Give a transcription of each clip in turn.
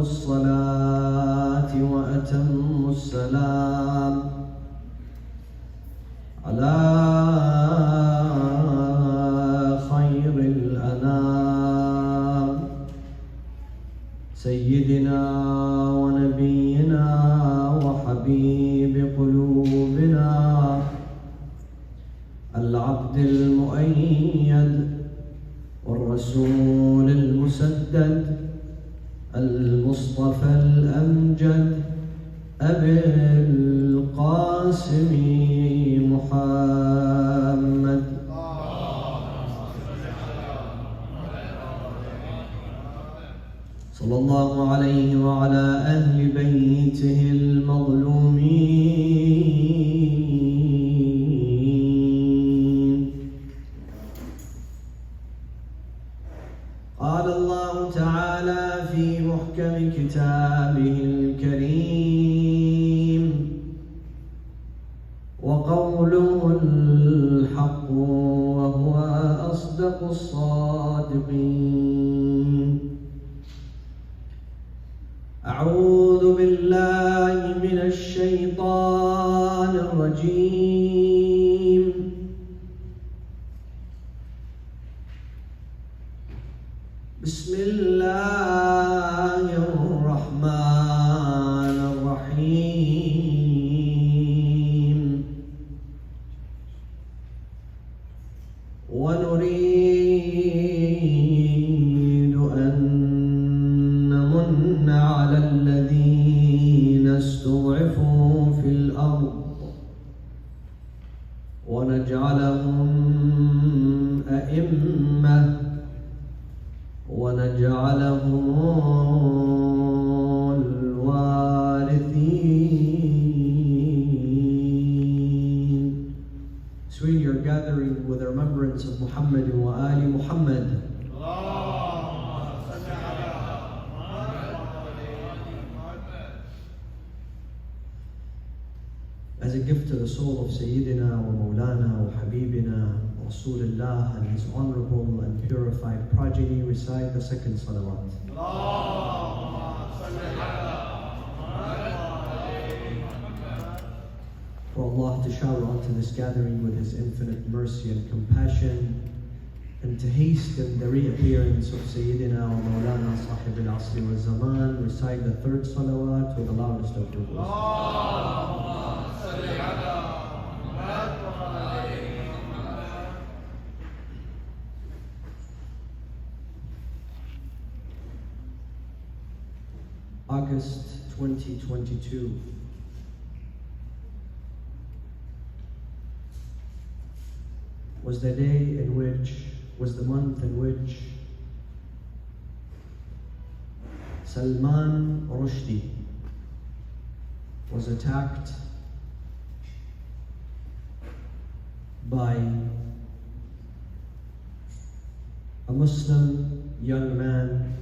الصلاة وأتموا السلام على خير الأنام سيدنا ونبينا وحبيب قلوبنا العبد المؤيد والرسول المسدد المصطفى الأمجد أبي القاسم محمد صلى الله عليه وعلى أهل بيته المظلومين. قال الله تعالى في محكم كتابه الكريم: وقوله الحق وهو أصدق الصادقين. أعوذ بالله من الشيطان الرجيم. بسم الله الرحمن الرحيم. ونريد أن نمن على الذين استضعفوا في الأرض ونجعلهم أئمة ونجعلهم الوارثين. So we are gathering with the remembrance of Muhammad wa Ali Muhammad. As a gift to the soul of Sayyidina wa Mawlana wa Habibina Rasulullah and his honorable and purified progeny, recite the second salawat. For Allah to shower onto this gathering with His infinite mercy and compassion, and to hasten the reappearance of Sayyidina wa Mawlana Sahib al-Asri wa Zaman, recite the third salawat with the loudest of your voices. August 2022. Was the month in which Salman Rushdie was attacked by a Muslim young man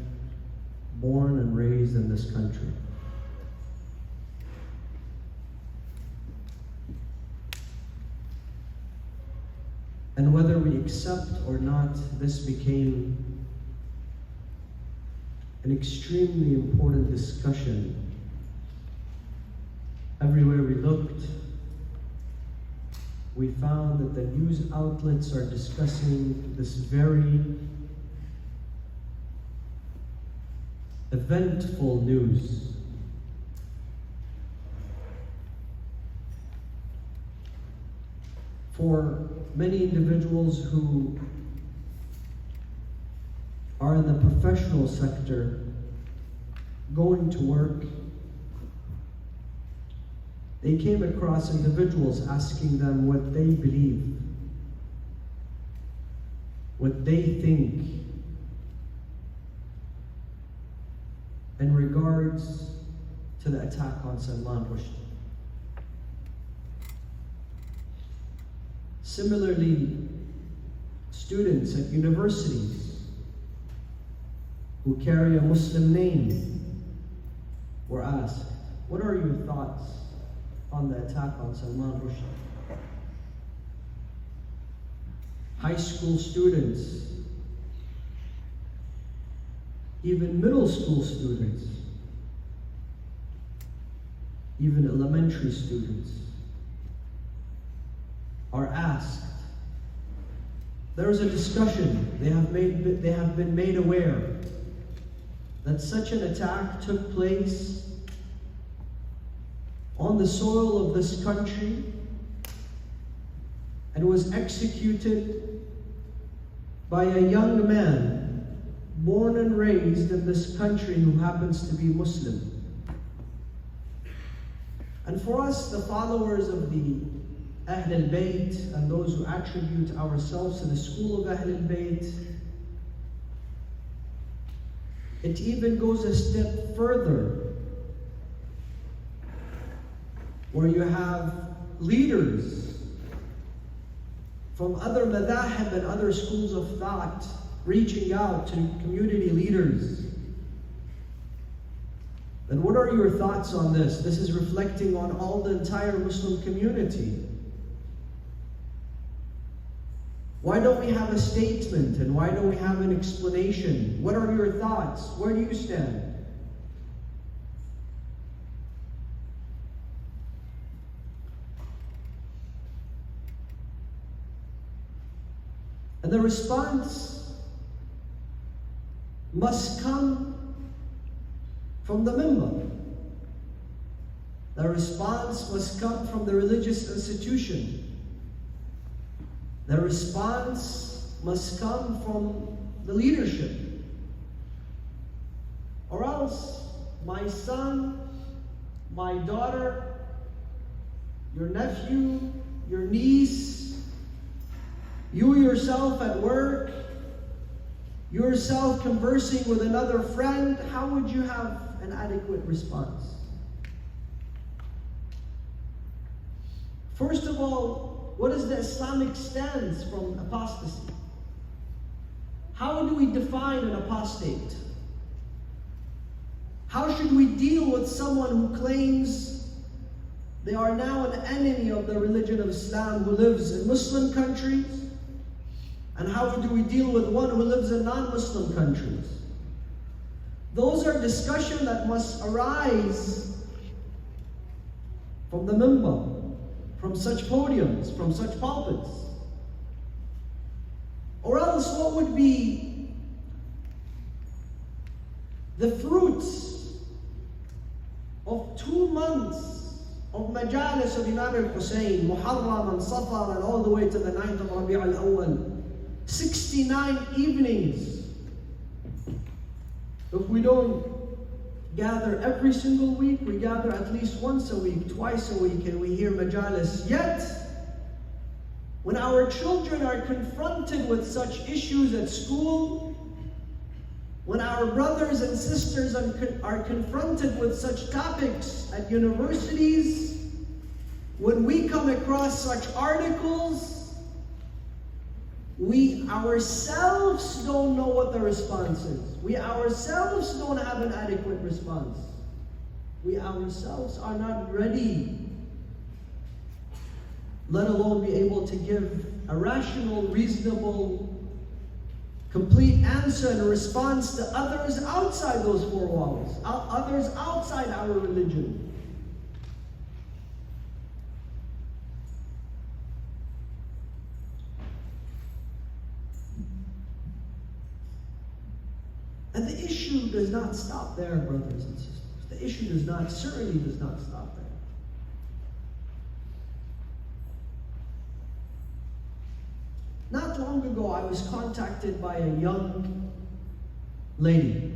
born and raised in this country. And whether we accept or not, this became an extremely important discussion. Everywhere we looked, we found that the news outlets are discussing this very eventful news. For many individuals who are in the professional sector, going to work, they came across individuals asking them what they believe, what they think in regards to the attack on Salman Rushdie. Similarly, students at universities who carry a Muslim name were asked, what are your thoughts on the attack on Salman Rushdie? High school students, even middle school students, even elementary students, are asked. There is a discussion. They have been made aware that such an attack took place on the soil of this country and was executed by a young man born and raised in this country who happens to be Muslim. And for us, the followers of the Ahl al-Bayt and those who attribute ourselves to the school of Ahl al-Bayt, it even goes a step further, where you have leaders from other madahib and other schools of thought reaching out to community leaders. Then what are your thoughts on this? This is reflecting on all the entire Muslim community. Why don't we have a statement, and why don't we have an explanation? What are your thoughts? Where do you stand? And the response must come from the minbar. The response must come from the religious institution. The response must come from the leadership. Or else, my son, my daughter, your nephew, your niece, you yourself at work, yourself conversing with another friend, how would you have an adequate response? First of all, what is the Islamic stance from apostasy? How do we define an apostate? How should we deal with someone who claims they are now an enemy of the religion of Islam, who lives in Muslim countries? And how do we deal with one who lives in non-Muslim countries? Those are discussions that must arise from the minbar, from such podiums, from such pulpits. Or else, what would be the fruits of 2 months of majalis of Imam al-Hussein, Muharram and Safar, and all the way to the 9th of Rabi' al-Awwal? 69 evenings. If we don't gather every single week, we gather at least once a week, twice a week, and we hear majalis. Yet, when our children are confronted with such issues at school, when our brothers and sisters are confronted with such topics at universities, when we come across such articles, we ourselves don't know what the response is. We ourselves don't have an adequate response. We ourselves are not ready, let alone be able to give a rational, reasonable, complete answer and response to others outside those 4 walls, others outside our religion. And the issue does not stop there, brothers and sisters. The issue certainly does not stop there. Not long ago, I was contacted by a young lady,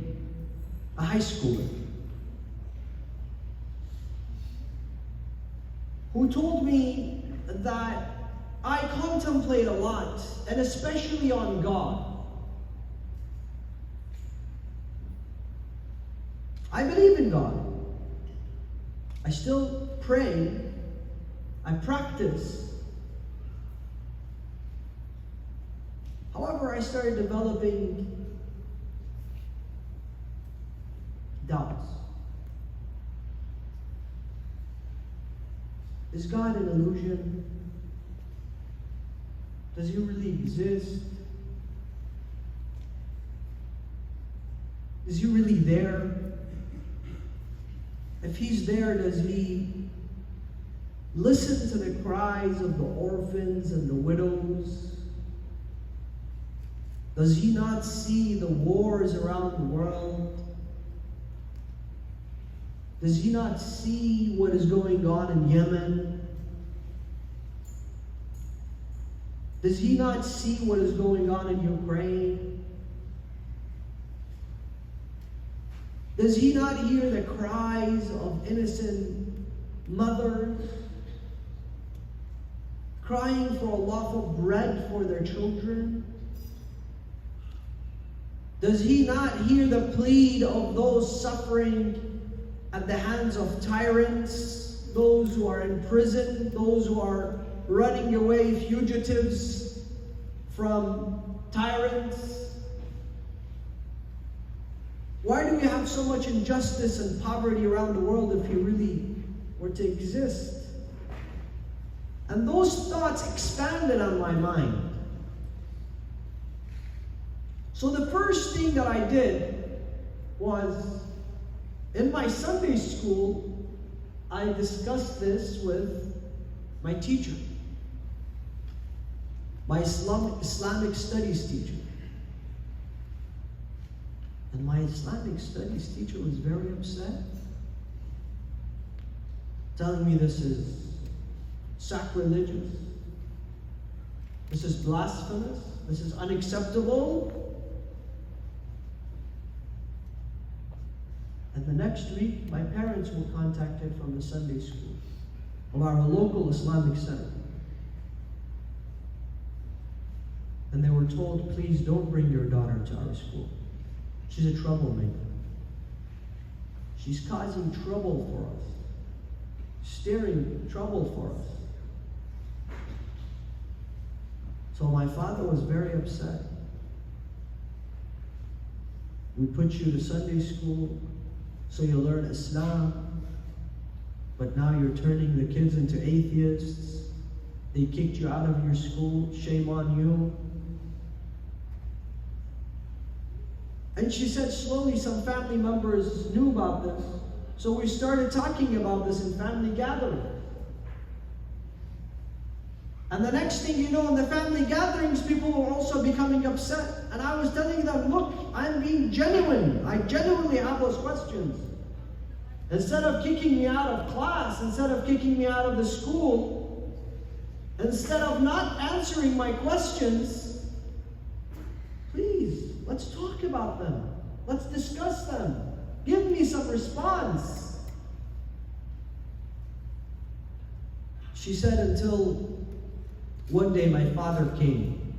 a high schooler, who told me that I contemplate a lot, and especially on God. I believe in God. I still pray. I practice. However, I started developing doubts. Is God an illusion? Does He really exist? Is He really there? If He's there, does He listen to the cries of the orphans and the widows? Does He not see the wars around the world? Does He not see what is going on in Yemen? Does He not see what is going on in Ukraine? Does He not hear the cries of innocent mothers crying for a loaf of bread for their children? Does He not hear the plea of those suffering at the hands of tyrants, those who are in prison, those who are running away, fugitives from tyrants? Why do we have so much injustice and poverty around the world if He really were to exist? And those thoughts expanded on my mind. So the first thing that I did was, in my Sunday school, I discussed this with my teacher, my Islamic studies teacher. And my Islamic studies teacher was very upset, telling me this is sacrilegious, this is blasphemous, this is unacceptable. And the next week, my parents were contacted from the Sunday school of our local Islamic center. And they were told, please don't bring your daughter to our school. She's a troublemaker. She's causing trouble for us, stirring trouble for us. So my father was very upset. We put you to Sunday school so you learn Islam, but now you're turning the kids into atheists. They kicked you out of your school. Shame on you. And she said slowly some family members knew about this. So we started talking about this in family gatherings. And the next thing you know, in the family gatherings, people were also becoming upset. And I was telling them, look, I'm being genuine. I genuinely have those questions. Instead of kicking me out of class, instead of kicking me out of the school, instead of not answering my questions, please, let's talk about them. Let's discuss them. Give me some response. She said until one day my father came.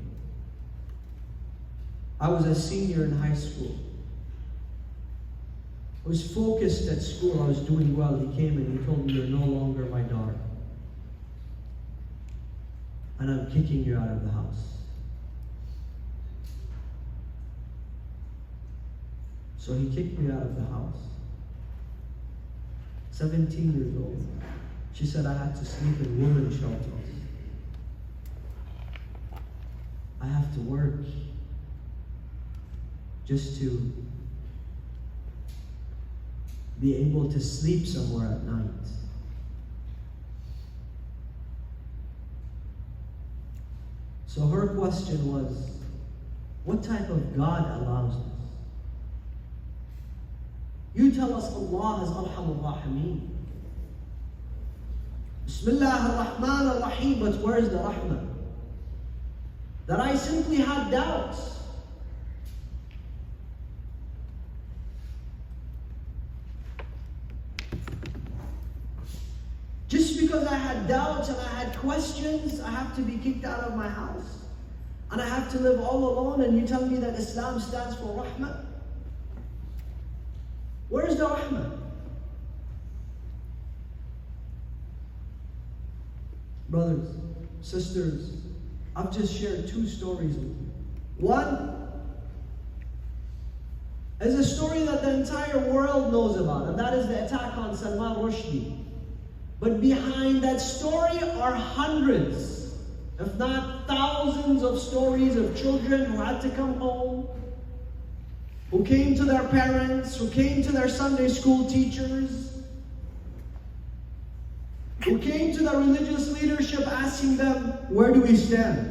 I was a senior in high school. I was focused at school. I was doing well. He came and he told me, you're no longer my daughter. And I'm kicking you out of the house. So he kicked me out of the house. 17 years old. She said I had to sleep in women's shelters. I have to work just to be able to sleep somewhere at night. So her question was, what type of God allows this? You tell us Allah is Arhamur Rahimeen. Bismillah ar-Rahman ar-Rahim, but where's the Rahmah? That I simply had doubts. Just because I had doubts and I had questions, I have to be kicked out of my house. And I have to live all alone, and you tell me that Islam stands for Rahmah? Where's the Rahmah? Brothers, sisters, I've just shared two stories with you. One is a story that the entire world knows about, and that is the attack on Salman Rushdie. But behind that story are hundreds, if not thousands of stories of children who had to come home, who came to their parents, who came to their Sunday school teachers, who came to the religious leadership asking them, where do we stand?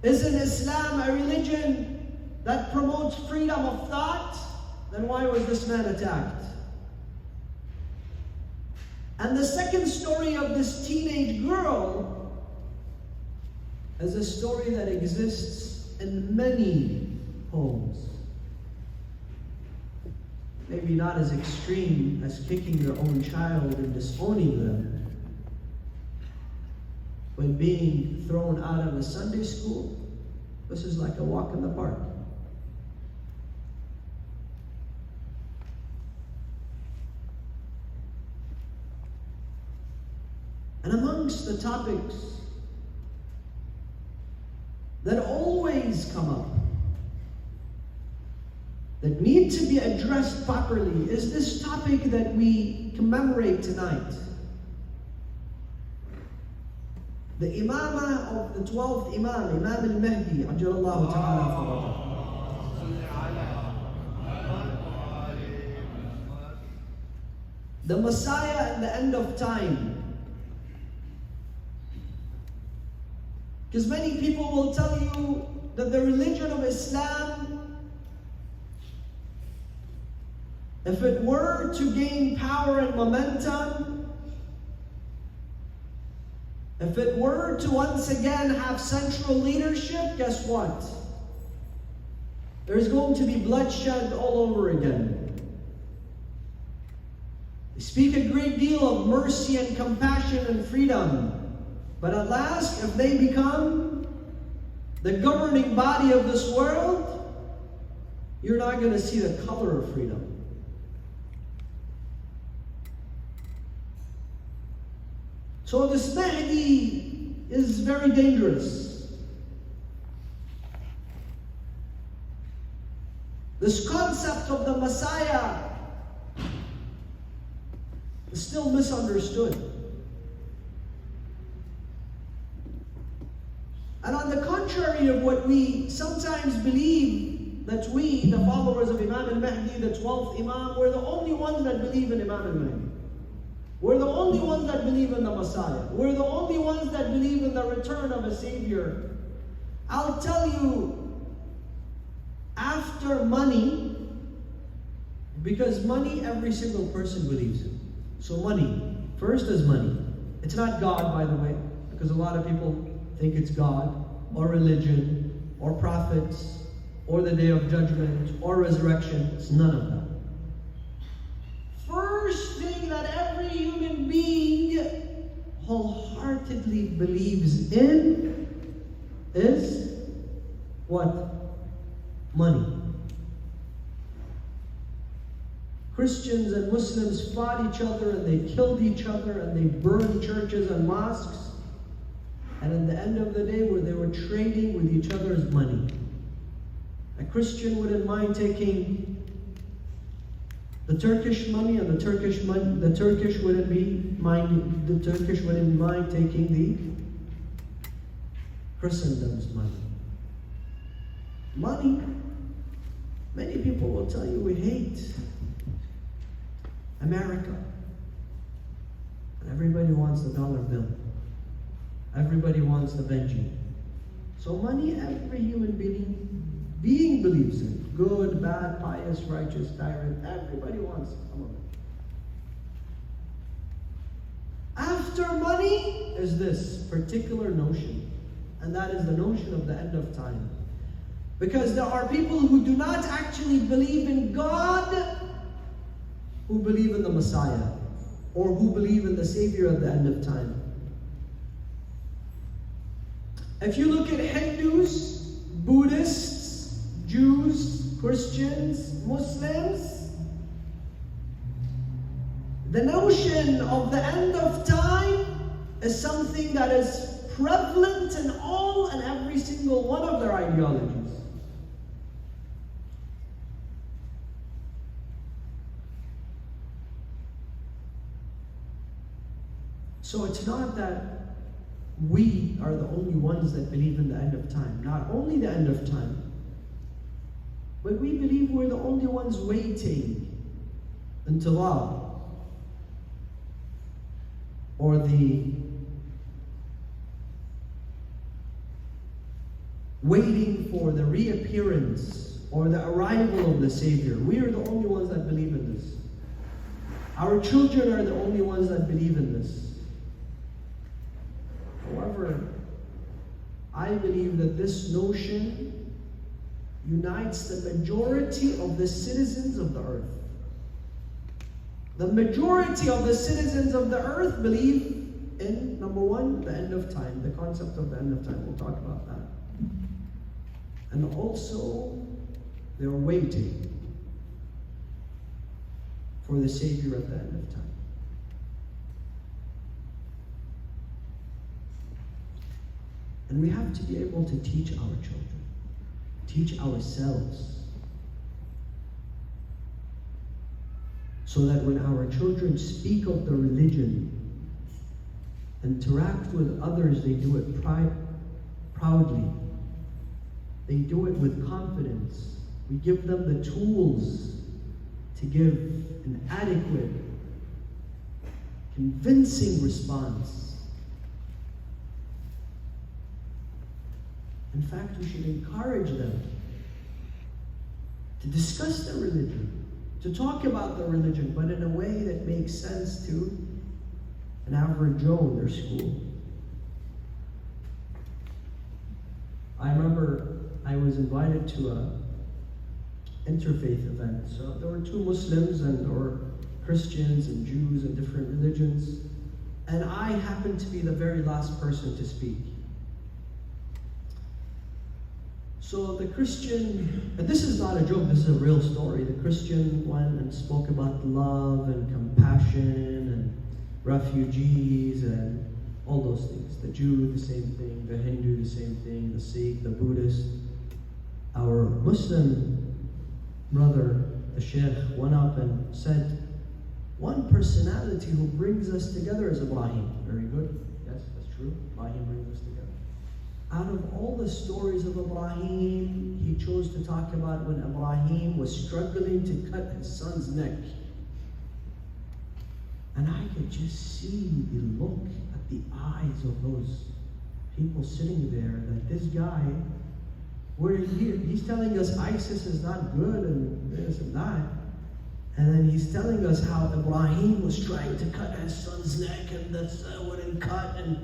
Isn't Islam a religion that promotes freedom of thought? Then why was this man attacked? And the second story of this teenage girl is a story that exists in many homes. Maybe not as extreme as kicking their own child and disowning them, when being thrown out of a Sunday school, this is like a walk in the park. And amongst the topics that always come up, that need to be addressed properly, is this topic that we commemorate tonight. The imamah of the 12th Imam, Imam al-Mahdi, Ajjalallahu ta'ala farajah. The Messiah at the end of time. Because many people will tell you that the religion of Islam, if it were to gain power and momentum, if it were to once again have central leadership, guess what? There's going to be bloodshed all over again. They speak a great deal of mercy and compassion and freedom. But at last, if they become the governing body of this world, you're not going to see the color of freedom. So this Mahdi is very dangerous. This concept of the Messiah is still misunderstood. And on the contrary of what we sometimes believe, that we, the followers of Imam al-Mahdi, the 12th Imam, we're the only ones that believe in Imam al-Mahdi. We're the only ones that believe in the Messiah. We're the only ones that believe in the return of a Savior. I'll tell you, after money, because money every single person believes in. So money, first is money. It's not God, by the way, because a lot of people think it's God, or religion, or prophets, or the day of judgment, or resurrection. It's none of that. First thing that every human being wholeheartedly believes in is what? Money. Christians and Muslims fought each other and they killed each other and they burned churches and mosques. And at the end of the day, where they were trading with each other's money. A Christian wouldn't mind taking the Turkish money, and the Turkish wouldn't mind taking the Christendom's money. Money. Many people will tell you we hate America. And everybody wants the dollar bill. Everybody wants the Benji. So money, every human being believes in. Good, bad, pious, righteous, tyrant. Everybody wants some of it. After money is this particular notion. And that is the notion of the end of time. Because there are people who do not actually believe in God, who believe in the Messiah, or who believe in the Savior at the end of time. If you look at Hindus, Buddhists, Jews, Christians, Muslims, the notion of the end of time is something that is prevalent in all and every single one of their ideologies. So it's not that we are the only ones that believe in the end of time. Not only the end of time, But we believe we're the only ones waiting until Allah, or waiting for the reappearance or the arrival of the Savior. We are the only ones that believe in this. Our children are the only ones that believe in this. However, I believe that this notion unites the majority of the citizens of the earth. The majority of the citizens of the earth believe in, number one, the end of time, the concept of the end of time. We'll talk about that. And also, they're waiting for the Savior at the end of time. And we have to be able to teach our children, teach ourselves, so that when our children speak of the religion, interact with others, they do it proudly. They do it with confidence. We give them the tools to give an adequate, convincing response. In fact, we should encourage them to discuss their religion, to talk about their religion, but in a way that makes sense to an average Joe in their school. I remember I was invited to a interfaith event. So there were two Muslims or Christians and Jews and different religions. And I happened to be the very last person to speak. So the Christian, and this is not a joke, this is a real story. The Christian went and spoke about love and compassion and refugees and all those things. The Jew, the same thing. The Hindu, the same thing. The Sikh, the Buddhist. Our Muslim brother, the Sheikh, went up and said, one personality who brings us together is Ibrahim. Very good. Yes, that's true. Ibrahim brings us together. Out of all the stories of Ibrahim, he chose to talk about when Ibrahim was struggling to cut his son's neck. And I could just see the look at the eyes of those people sitting there, that this guy, he's telling us ISIS is not good and this and that. And then he's telling us how Ibrahim was trying to cut his son's neck and that's wouldn't cut. And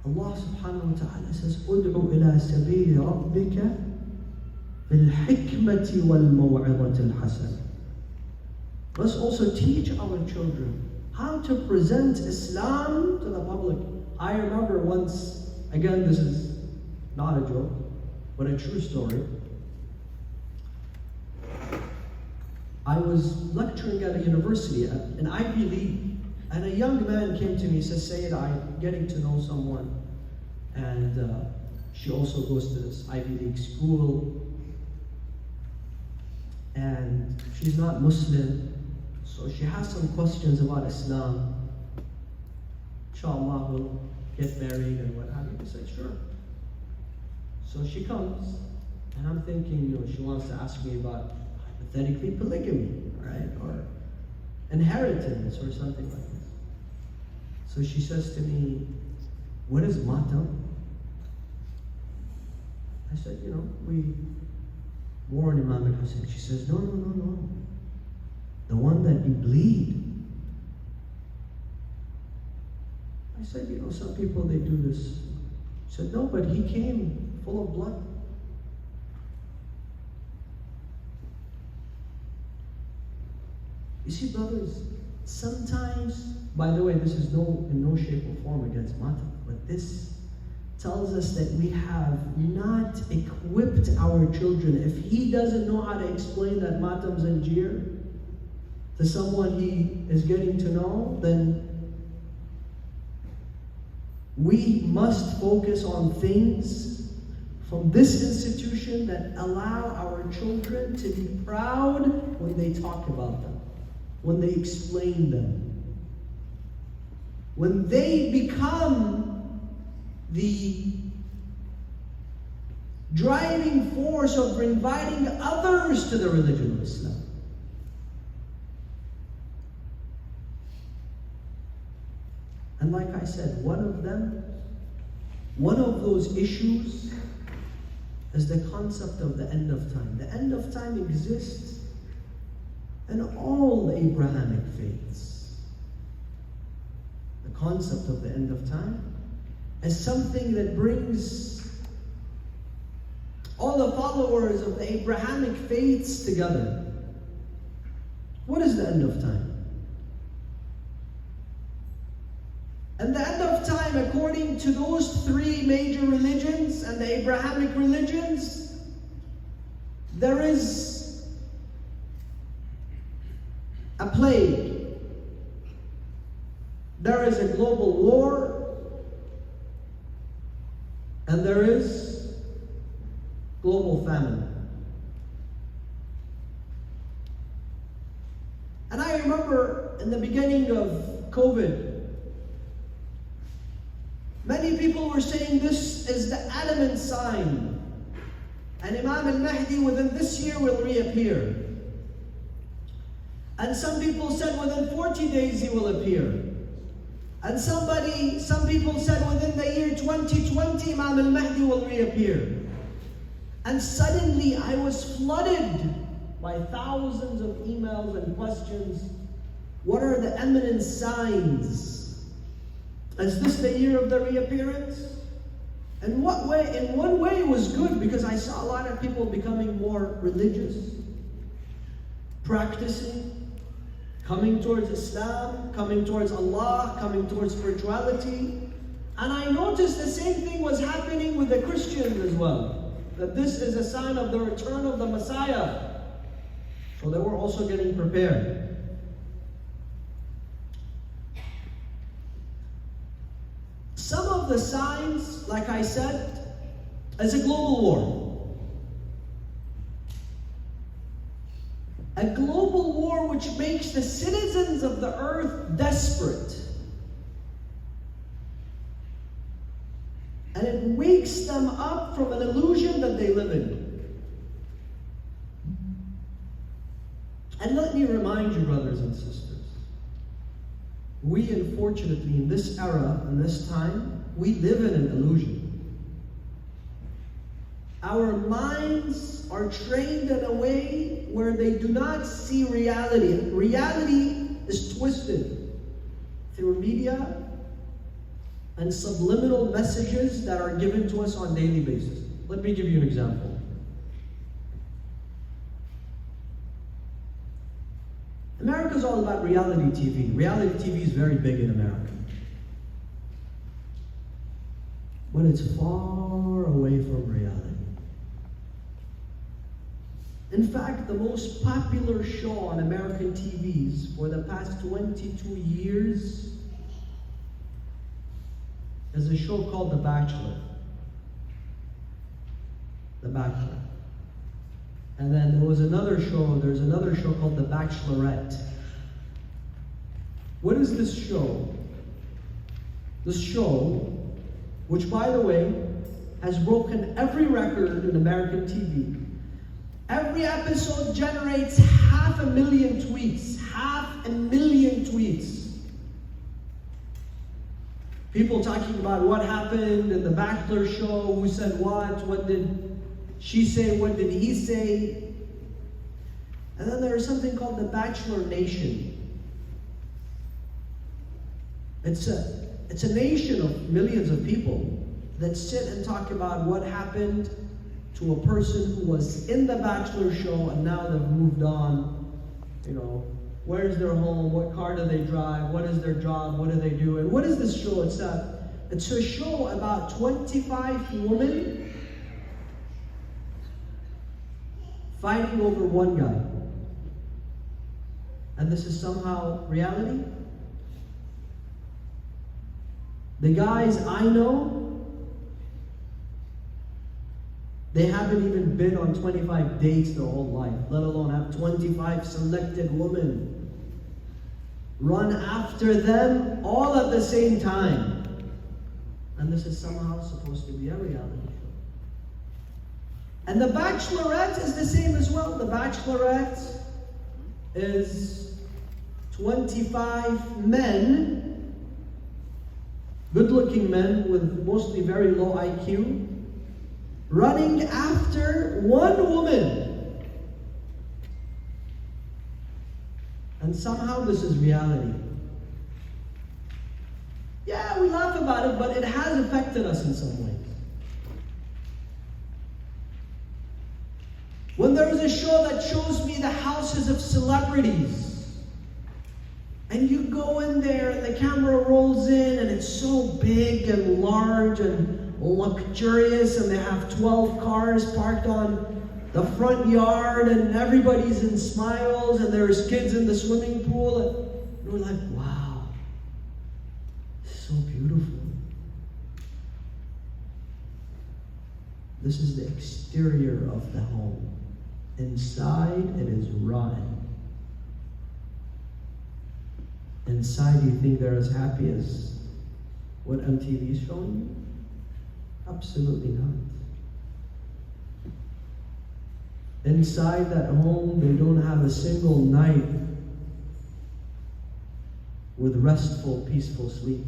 Allah subhanahu wa ta'ala says, "Ud'u ila sabili rabbika bil hikmati wal maw'izati al hasana." Let's also teach our children how to present Islam to the public. I remember once, again, this is not a joke, but a true story. I was lecturing at a university, an Ivy League, and a young man came to me and says, Sayyid, I'm getting to know someone, and she also goes to this Ivy League school, and she's not Muslim, so she has some questions about Islam. Inshallah, we'll get married and what have you. I said, sure. So she comes, and I'm thinking, she wants to ask me about, hypothetically, polygamy, right? Or inheritance, or something like this. So she says to me, what is matam? I said, we warn Imam al-Hussein. She says, no. The one that you bleed. I said, some people, they do this. She said, no, but he came full of blood. You see, brothers, sometimes, by the way, this is in no shape or form against matam, but this tells us that we have not equipped our children. If he doesn't know how to explain that matam zanjir to someone he is getting to know, then we must focus on things from this institution that allow our children to be proud when they talk about them, when they explain them, when they become the driving force of inviting others to the religion of Islam. And like I said, one of those issues is the concept of the end of time. The end of time exists in all the Abrahamic faiths. The concept of the end of time is something that brings all the followers of the Abrahamic faiths together. What is the end of time? And the end of time, according to those three major religions and the Abrahamic religions, there is a plague. There is a global war. And there is global famine. And I remember in the beginning of COVID, many people were saying this is the adamant sign. And Imam al-Mahdi within this year will reappear. And some people said within 40 days he will appear. And some people said within the year 2020 Imam al-Mahdi will reappear. And suddenly I was flooded by thousands of emails and questions. What are the eminent signs? Is this the year of the reappearance? In what way? In one way it was good, because I saw a lot of people becoming more religious, practicing, coming towards Islam, coming towards Allah, coming towards spirituality. And I noticed the same thing was happening with the Christians as well, that this is a sign of the return of the Messiah. So they were also getting prepared. Some of the signs, like I said, is a global war. A global war which makes the citizens of the earth desperate. And it wakes them up from an illusion that they live in. And let me remind you, brothers and sisters, we unfortunately in this era, in this time, we live in an illusion. Our minds are trained in a way where they do not see reality. Reality is twisted through media and subliminal messages that are given to us on a daily basis. Let me give you an example. America is all about reality TV. Reality TV is very big in America. But it's far away from reality. In fact, the most popular show on American TVs for the past 22 years is a show called The Bachelor. The Bachelor. And then there's another show called The Bachelorette. What is this show? This show, which by the way, has broken every record in American TV. Every episode generates 500,000 tweets. 500,000 tweets. People talking about what happened in the Bachelor show, who said what did she say, what did he say? And then there is something called the Bachelor Nation. It's a nation of millions of people that sit and talk about what happened to a person who was in the Bachelor show and now they've moved on. You know, where's their home? What car do they drive? What is their job? What do they do? And what is this show? It's a show about 25 women fighting over one guy. And this is somehow reality? The guys I know, they haven't even been on 25 dates their whole life, let alone have 25 selected women run after them all at the same time. And this is somehow supposed to be a reality show. And the bachelorette is the same as well. The bachelorette is 25 men, good-looking men with mostly very low IQ, running after one woman. And somehow this is reality. Yeah, we laugh about it, but it has affected us in some ways. When there is a show that shows me the houses of celebrities, and you go in there and the camera rolls in and it's so big and large and luxurious, and they have 12 cars parked on the front yard and everybody's in smiles and there's kids in the swimming pool, and we're like, wow, so beautiful. This is the exterior of the home. Inside, it is rotten. Inside, you think they're as happy as what MTV is showing you? Absolutely not. Inside that home, they don't have a single night with restful, peaceful sleep.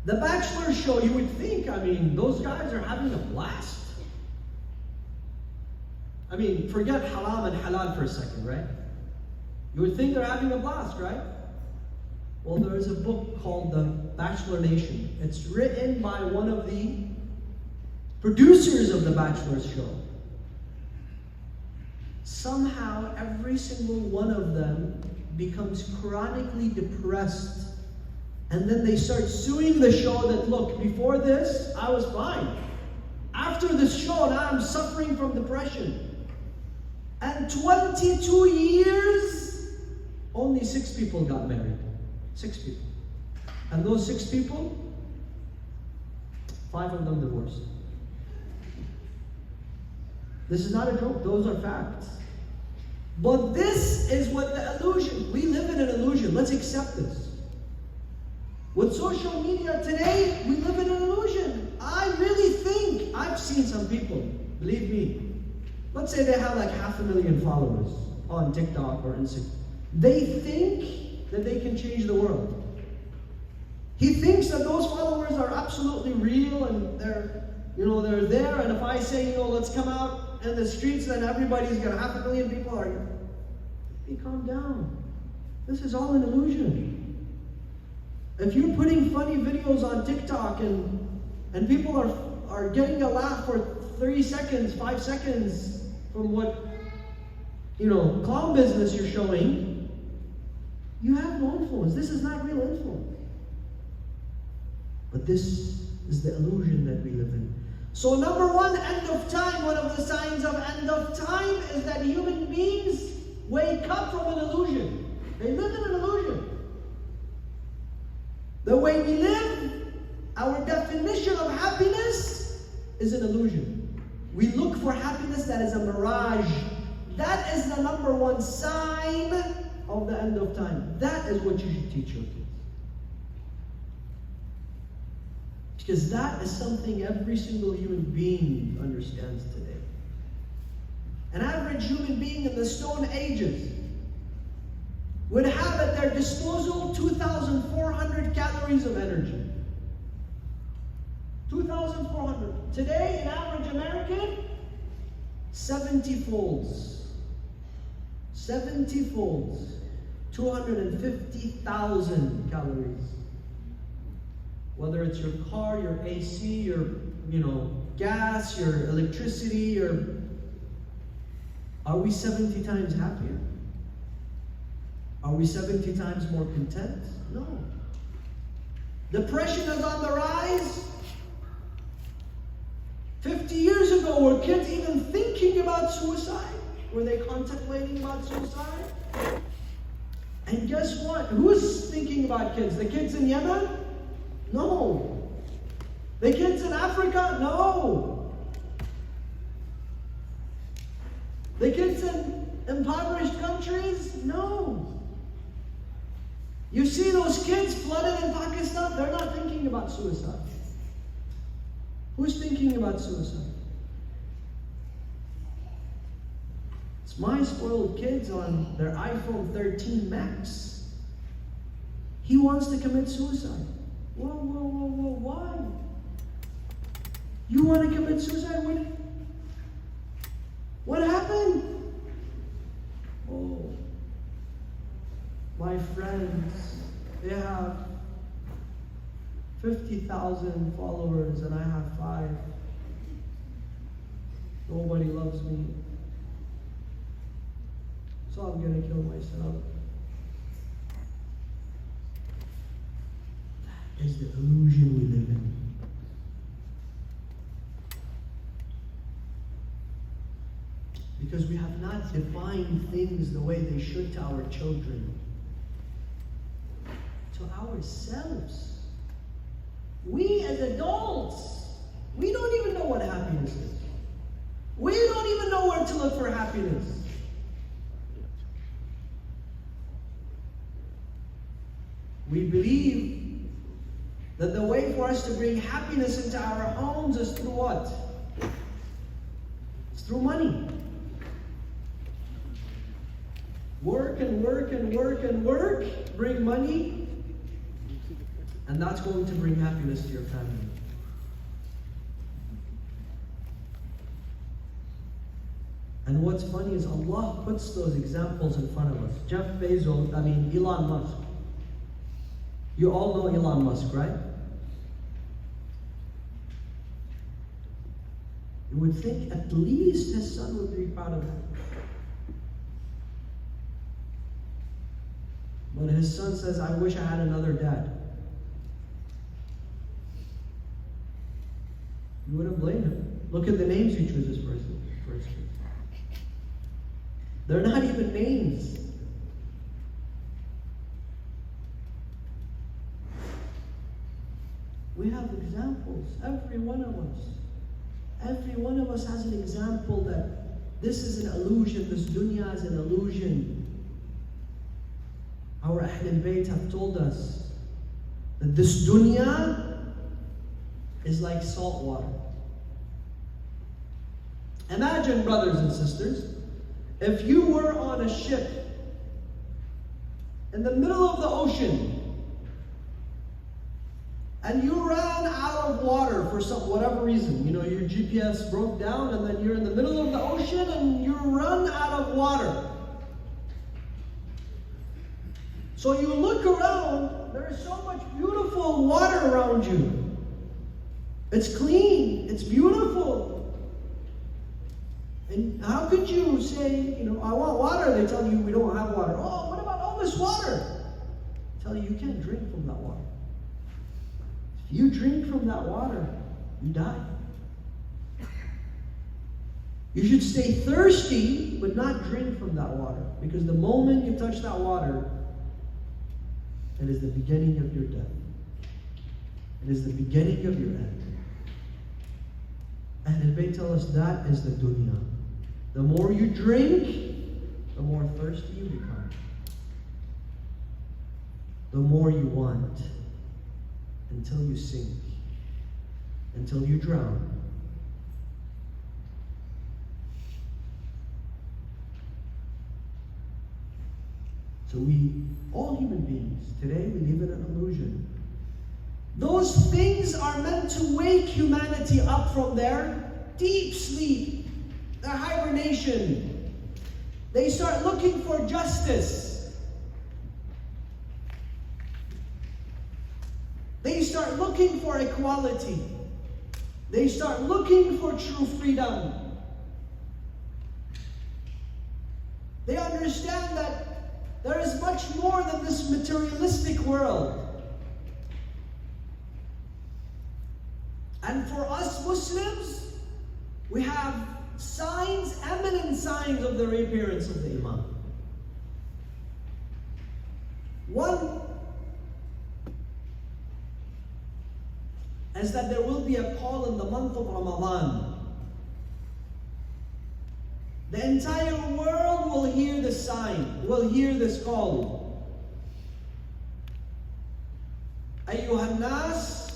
The Bachelor show, you would think, those guys are having a blast. Forget haram and halal for a second, right? You would think they're having a blast, right? Well, there is a book called The Bachelor Nation. It's written by one of the producers of The Bachelor's show. Somehow, every single one of them becomes chronically depressed. And then they start suing the show that, look, before this, I was fine. After this show, now I'm suffering from depression. And 22 years, only 6 people got married. 6 people. And those 6 people, 5 of them divorced. This is not a joke, those are facts. But this is what the illusion, we live in an illusion, let's accept this. With social media today, we live in an illusion. I really think, I've seen some people, believe me, let's say they have like 500,000 followers on TikTok or Instagram. They think that they can change the world. He thinks that those followers are absolutely real and they're there, and if I say, let's come out in the streets, then everybody's gonna, 500,000 people are, hey, calm down. This is all an illusion. If you're putting funny videos on TikTok and people are getting a laugh for 3 seconds, 5 seconds from what, clown business you're showing, you have no influence. This is not real influence. But this is the illusion that we live in. So number one, end of time, one of the signs of end of time is that human beings wake up from an illusion. They live in an illusion. The way we live, our definition of happiness is an illusion. We look for happiness that is a mirage. That is the number one sign of the end of time. That is what you should teach your kids. Because that is something every single human being understands today. An average human being in the Stone Ages would have at their disposal 2,400 calories of energy. 2,400. Today, an average American, 70 folds. 70 folds. 250,000 calories. Whether it's your car, your AC, your gas, your electricity, are we 70 times happier? Are we 70 times more content? No. Depression is on the rise. 50 years ago, were kids even thinking about suicide? Were they contemplating about suicide? And guess what? Who's thinking about kids? The kids in Yemen? No. The kids in Africa? No. The kids in impoverished countries? No. You see those kids flooded in Pakistan? They're not thinking about suicide. Who's thinking about suicide? It's my spoiled kids on their iPhone 13 Max. He wants to commit suicide. Whoa, why? You want to commit suicide? What happened? Oh, my friends, they have 50,000 followers and I have 5. Nobody loves me. So I'm going to kill myself. That is the illusion we live in. Because we have not defined things the way they should to our children. To ourselves. We as adults, we don't even know what happiness is. We don't even know where to look for happiness. We believe that the way for us to bring happiness into our homes is through what? It's through money. Work and work and work and work, bring money, and that's going to bring happiness to your family. And what's funny is Allah puts those examples in front of us. Elon Musk. You all know Elon Musk, right? You would think at least his son would be proud of him. But his son says, I wish I had another dad. You wouldn't blame him. Look at the names he chooses for his kids. They're not even names. We have examples, every one of us. Every one of us has an example that this is an illusion, this dunya is an illusion. Our Ahlul Bayt have told us that this dunya is like salt water. Imagine, brothers and sisters, if you were on a ship in the middle of the ocean and you ran out of water for whatever reason. You know, your GPS broke down and then you're in the middle of the ocean and you run out of water. So you look around, there is so much beautiful water around you. It's clean, it's beautiful. And how could you say, I want water? They tell you we don't have water. Oh, what about all this water? They tell you can't drink from that water. If you drink from that water, you die. You should stay thirsty, but not drink from that water. Because the moment you touch that water, it is the beginning of your death. It is the beginning of your end. And they tell us that is the dunya. The more you drink, the more thirsty you become. The more you want, until you sink, until you drown. So all human beings, today we live in an illusion. Those things are meant to wake humanity up from their deep sleep, their hibernation. They start looking for justice. They start looking for equality. They start looking for true freedom. They understand that there is much more than this materialistic world. And for us Muslims, we have signs, eminent signs of the reappearance of the Imam. One is that there will be a call in the month of Ramadan. The entire world will hear the sign, will hear this call. أيها الناس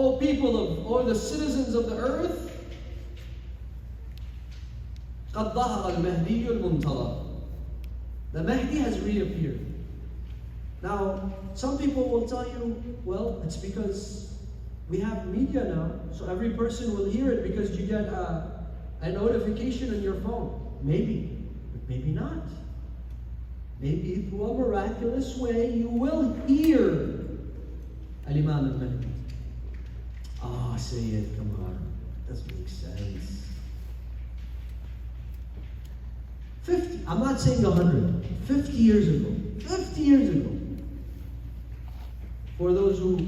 O people of, or the citizens of the earth, قَدْ ظَهَرَ الْمَهْدِيُّ الْمُنْتَظَرُ. The Mahdi has reappeared. Now, some people will tell you, well, it's because we have media now, so every person will hear it because you get a notification on your phone. Maybe, but maybe not. Maybe through a miraculous way you will hear Al-Imam al-Mahdi. Ah, say it, come on. Doesn't make sense. 50, I'm not saying 100, 50 years ago. 50 years ago. For those who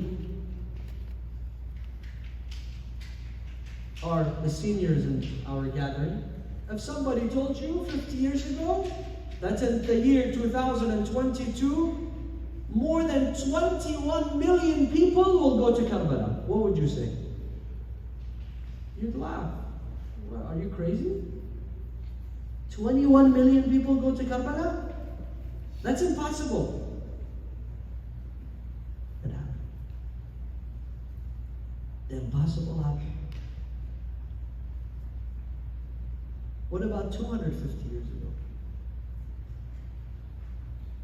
are the seniors in our gathering, if somebody told you 50 years ago, that's in the year 2022, more than 21 million people will go to Karbala, what would you say? You'd laugh. Well, are you crazy? 21 million people go to Karbala? That's impossible. It happened. The impossible happened. What about 250 years ago?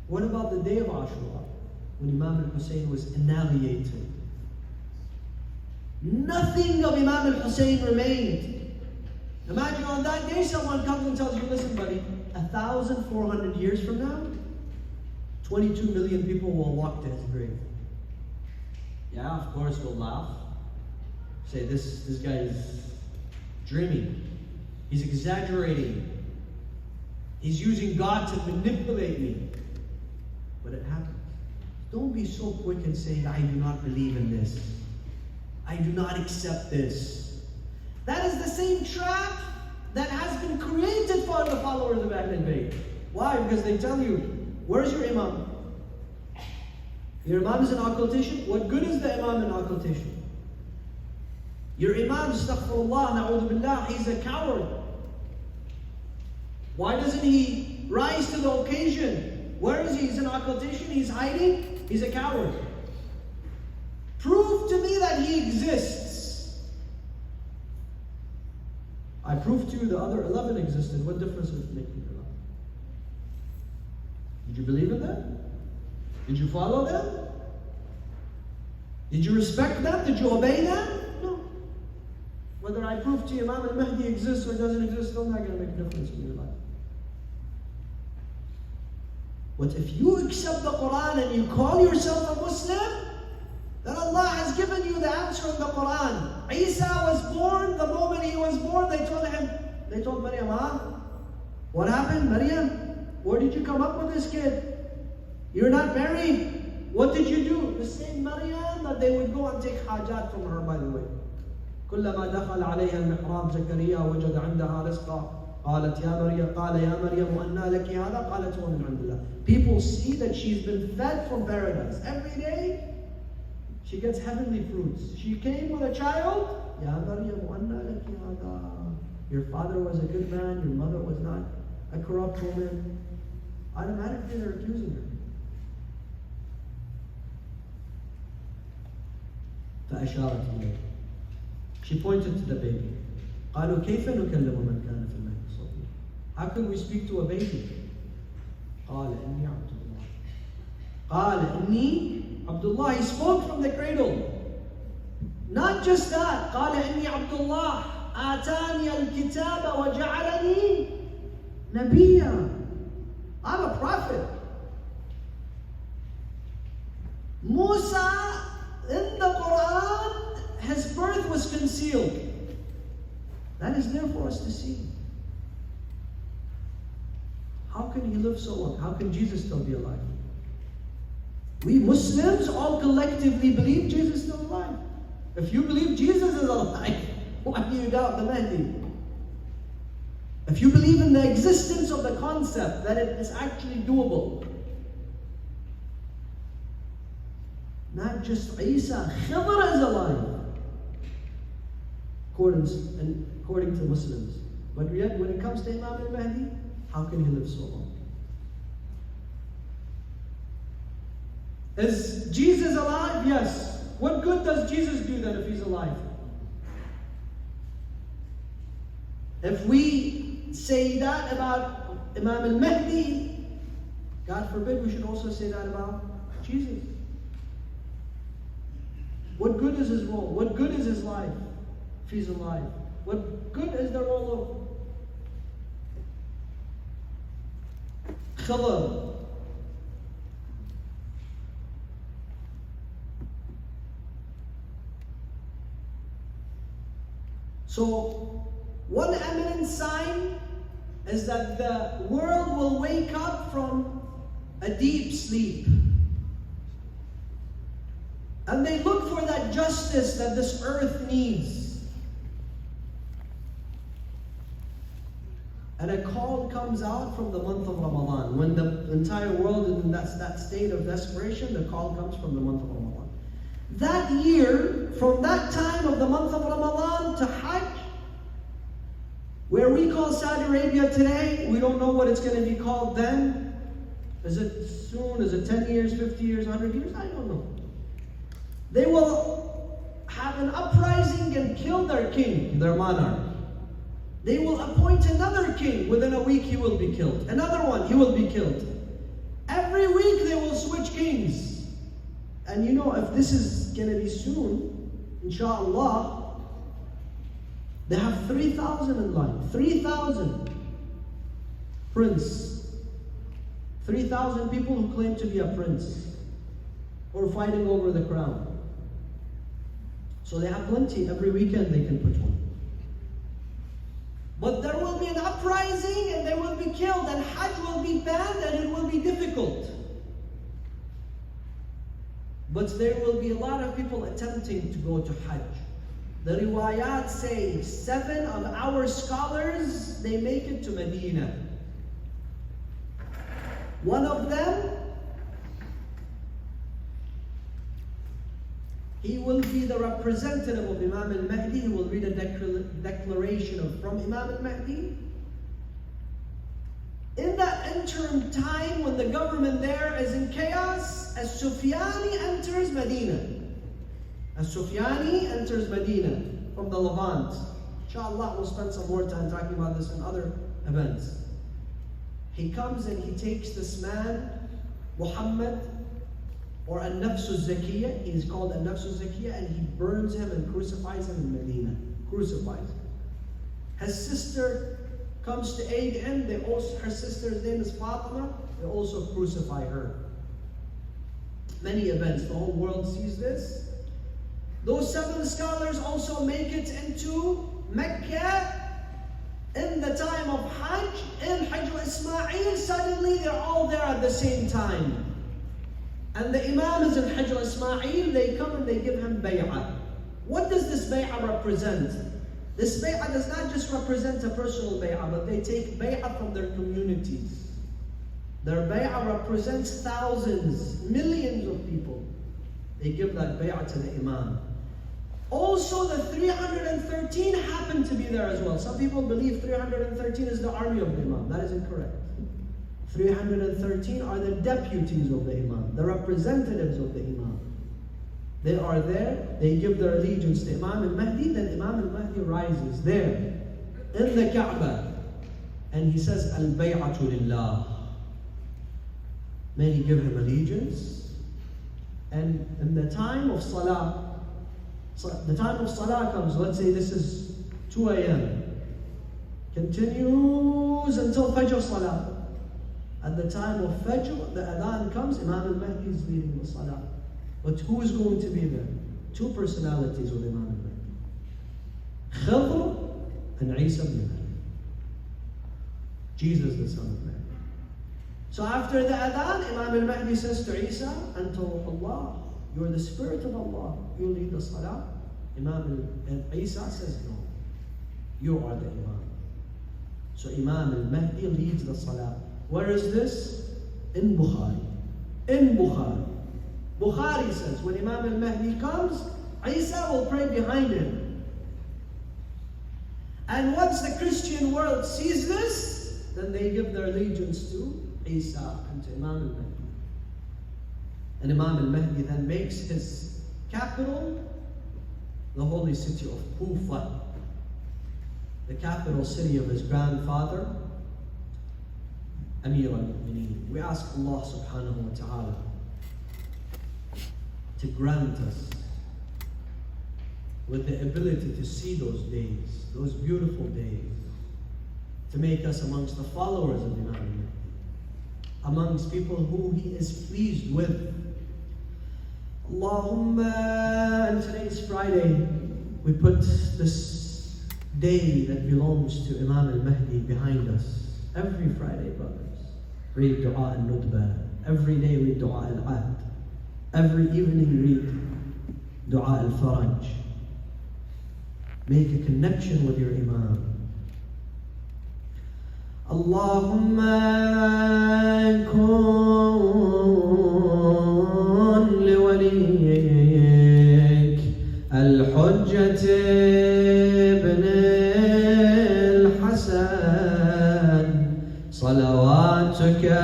What about the day of Ashura, when Imam al-Hussein was annihilated? Nothing of Imam al-Hussein remained. Imagine on that day someone comes and tells you, listen buddy, 1,400 years from now, 22 million people will walk to his grave. Yeah, of course we'll laugh. Say, this guy is dreaming. He's exaggerating. He's using God to manipulate me. But it happens. Don't be so quick and say, I do not believe in this. I do not accept this. That is the same trap that has been created for the followers of Ahlul Bayt. Why? Because they tell you, where's your Imam? Your Imam is an occultation? What good is the Imam in occultation? Your Imam, astaghfirullah, na'udhu billah, he's a coward. Why doesn't he rise to the occasion? Where is he? He's an occultation? He's hiding? He's a coward. Prove to me that he exists. I proved to you the other 11 existed. What difference does it make in your life? Did you believe in them? Did you follow them? Did you respect them? Did you obey them? No. Whether I prove to you Imam al-Mahdi exists or doesn't exist, still not going to make a difference in your life. But if you accept the Quran and you call yourself a Muslim, then Allah has given you the answer in the Quran. Isa was born, the moment he was born, they told Maryam, what happened, Maryam? Where did you come up with this kid? You're not married. What did you do? The same Maryam that they would go and take hajat from her, by the way. كلما دخل عليها المحراب زكريا وجد عندها رزقا قالت يا مريم قال يا مريم أنى لك هذا قالت هو من عند الله. People see that she's been fed from paradise. Every day she gets heavenly fruits. She came with a child. يا مريم أنى لك هذا. Your father was a good man, your mother was not a corrupt woman. Automatically they're accusing her. فأشارت إليه. She pointed to the baby. قالوا كيف نكلم من كان في المهد صبيا? How can we speak to a baby? قال إني عبد الله. قال إني عبد الله. He spoke from the cradle. Not just that. قال إني عبد الله آتاني الكتاب وجعلني نبيا. I'm a prophet. Musa, in the Quran, his birth was concealed. That is there for us to see. How can he live so long? How can Jesus still be alive? We Muslims all collectively believe Jesus is still alive. If you believe Jesus is alive, why do you doubt the Mahdi? If you believe in the existence of the concept that it is actually doable, not just Isa, Khidr is alive, according to Muslims. But yet, when it comes to Imam al-Mahdi, how can he live so long? Is Jesus alive? Yes. What good does Jesus do then if he's alive? If we say that about Imam al-Mahdi, God forbid we should also say that about Jesus. What good is his role? What good is his life if he's alive? What good is the role of Khidr? So, one eminent sign is that the world will wake up from a deep sleep. And they look for that justice that this earth needs. And a call comes out from the month of Ramadan. When the entire world is in that state of desperation, the call comes from the month of Ramadan. That year, from that time of the month of Ramadan to Hajj, where we call Saudi Arabia today, we don't know what it's going to be called then. Is it soon? Is it 10 years, 50 years, 100 years? I don't know. They will have an uprising and kill their king, their monarch. They will appoint another king. Within a week he will be killed. Another one, he will be killed. Every week they will switch kings. And you know, if this is going to be soon, inshallah, they have 3,000 in line. 3,000 prince. 3,000 people who claim to be a prince or fighting over the crown. So they have plenty. Every weekend they can put one. But there will be an uprising and they will be killed and Hajj will be banned and it will be difficult. But there will be a lot of people attempting to go to Hajj. The riwayat say 7 of our scholars, they make it to Medina. One of them, he will be the representative of Imam al-Mahdi. He will read a declaration from Imam al-Mahdi. In that interim time, when the government there is in chaos, As-Sufyani enters Medina. As-Sufyani enters Medina from the Levant. Inshallah, we'll spend some more time talking about this in other events. He comes and he takes this man, Muhammad, or An-Nafs al-Zakiyya. He is called An-Nafs al-Zakiyya, and he burns him and crucifies him in Medina. Crucifies him. His sister comes to aid him. Her sister's name is Fatima. They also crucify her. Many events. The whole world sees this. Those 7 scholars also make it into Mecca in the time of Hajj. In Hajj al-Ismail, suddenly they're all there at the same time. And the Imam is in Hajj al-Ismail. They come and they give him bay'ah. What does this bay'ah represent? This bay'ah does not just represent a personal bay'ah, but they take bay'ah from their communities. Their bay'ah represents thousands, millions of people. They give that bay'ah to the Imam. Also, the 313 happen to be there as well. Some people believe 313 is the army of the Imam. That is incorrect. 313 are the deputies of the Imam, the representatives of the Imam. They are there, they give their allegiance to Imam al-Mahdi, then Imam al-Mahdi rises there in the Kaaba and he says, Al-Bay'atu Lillah. May he give him allegiance. And in the time of Salah, comes, let's say this is 2 a.m. Continues until Fajr Salah. At the time of Fajr, the Adhan comes, Imam al-Mahdi is leading the Salah. But who is going to be there? 2 personalities of Imam al-Mahdi. Khidr and Isa ibn Maryam. Jesus the son of Mary. So after the Adhan, Imam al-Mahdi says to Isa, Anta Allah, you are the spirit of Allah. You lead the Salah. Isa says, no. You are the Imam. So Imam al-Mahdi leads the Salah. Where is this? In Bukhari. In Bukhari. Bukhari says, when Imam al-Mahdi comes, Isa will pray behind him. And once the Christian world sees this, then they give their allegiance to Isa and to Imam al-Mahdi. And Imam al-Mahdi then makes his Capital, the holy city of Kufa, the capital city of his grandfather, Amir al-Mu'mineen. We ask Allah subhanahu wa ta'ala to grant us with the ability to see those days, those beautiful days, to make us amongst the followers of Imam al-Mahdi, amongst people who He is pleased with. Allahumma, and today's Friday, we put this day that belongs to Imam al-Mahdi behind us. Every Friday, brothers, read Dua al-Nudba. Every day read Dua al-Ahd. Every evening read Dua al-Faraj. Make a connection with your Imam. Allahumma kun liwaliyik al-Hujjat ibn al-Hasan salawatuka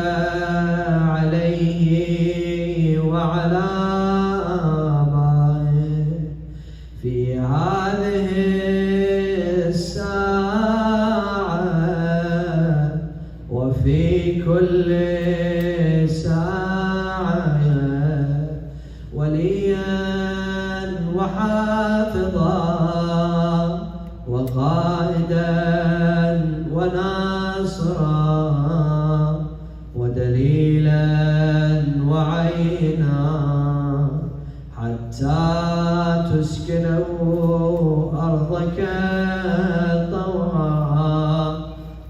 alayhi wa ala abaih fi hadhihi في كل ساعة وليا وحافظا وقائدا وناصرا ودليلا وعينا حتى تسكنه أرضك طوعا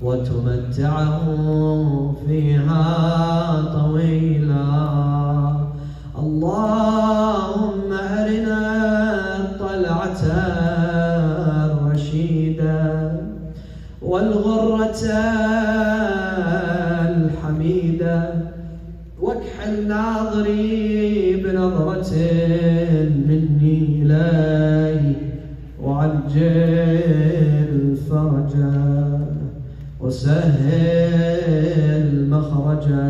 وتمتعه فيها طويلا. اللهم أرنا الطلعة الرشيدة والغرة الحميدة واكحل ناظري بنظرة مني إليه وعجل فرجا وسهل مخرجا.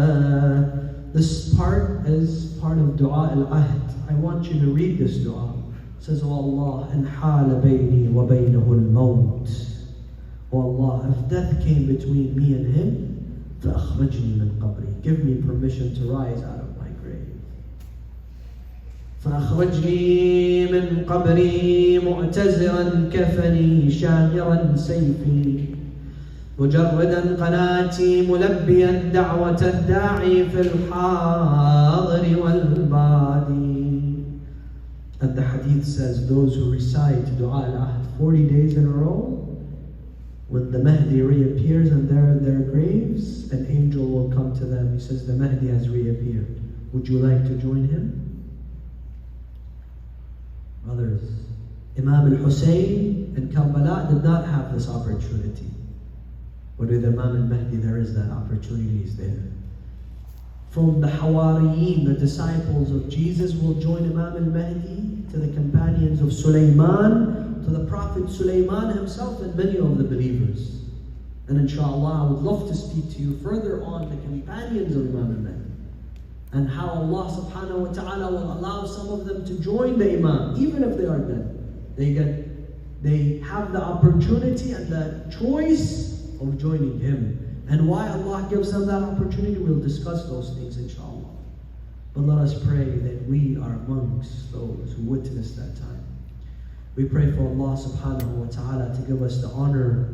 This part is part of Dua al-Ahd. I want you to read this dua. It says, Oh Allah, إن حال بيني وبينه الموت. Oh Allah, if death came between me and him, فأخرجني من قبري. Give me permission to rise out of my grave. فأخرجني من قبري مؤتزرا كفني شاهرا سيفي مجردا قناتي ملبيا دعوة الداعي في الحاضر والبادي. And the hadith says those who recite Dua al-Ahd 40 days in a row, when the Mahdi reappears and they're in their graves, an angel will come to them. He says, the Mahdi has reappeared. Would you like to join him? Brothers, Imam al-Hussein in Karbala did not have this opportunity. But with Imam al-Mahdi, there is that opportunity is there. From the Hawariyin, the disciples of Jesus, will join Imam al-Mahdi to the companions of Sulaiman, to the Prophet Sulaiman himself, and many of the believers. And inshallah, I would love to speak to you further on the companions of Imam al-Mahdi, and how Allah subhanahu wa ta'ala will allow some of them to join the Imam, even if they are dead. They have the opportunity and the choice of joining him. And why Allah gives them that opportunity, we'll discuss those things inshallah. But let us pray that we are amongst those who witness that time. We pray for Allah subhanahu wa ta'ala to give us the honor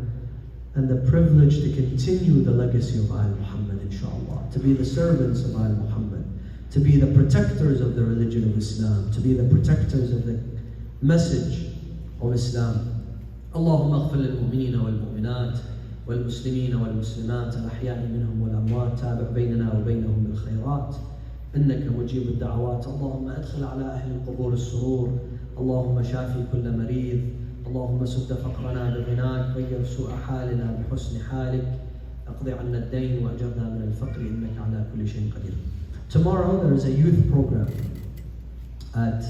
and the privilege to continue the legacy of Al Muhammad inshallah, to be the servants of Al Muhammad, to be the protectors of the religion of Islam, to be the protectors of the message of Islam. اللهم اغفر للمؤمنين والمؤمنات والمسلمين والمسلمات الأحياء منهم والأموات تابع بيننا وبينهم بالخيرات إنك مجيب الدعوات. اللهم أدخل على أهل القبور السرور. اللهم شافي كل مريض. اللهم سد فقرنا بغناك. غير سوء حالنا بحسن حالك. اقضي عنا الدين وأجرنا من الفقر إنك على كل شيء قدير. Tomorrow there is a youth program at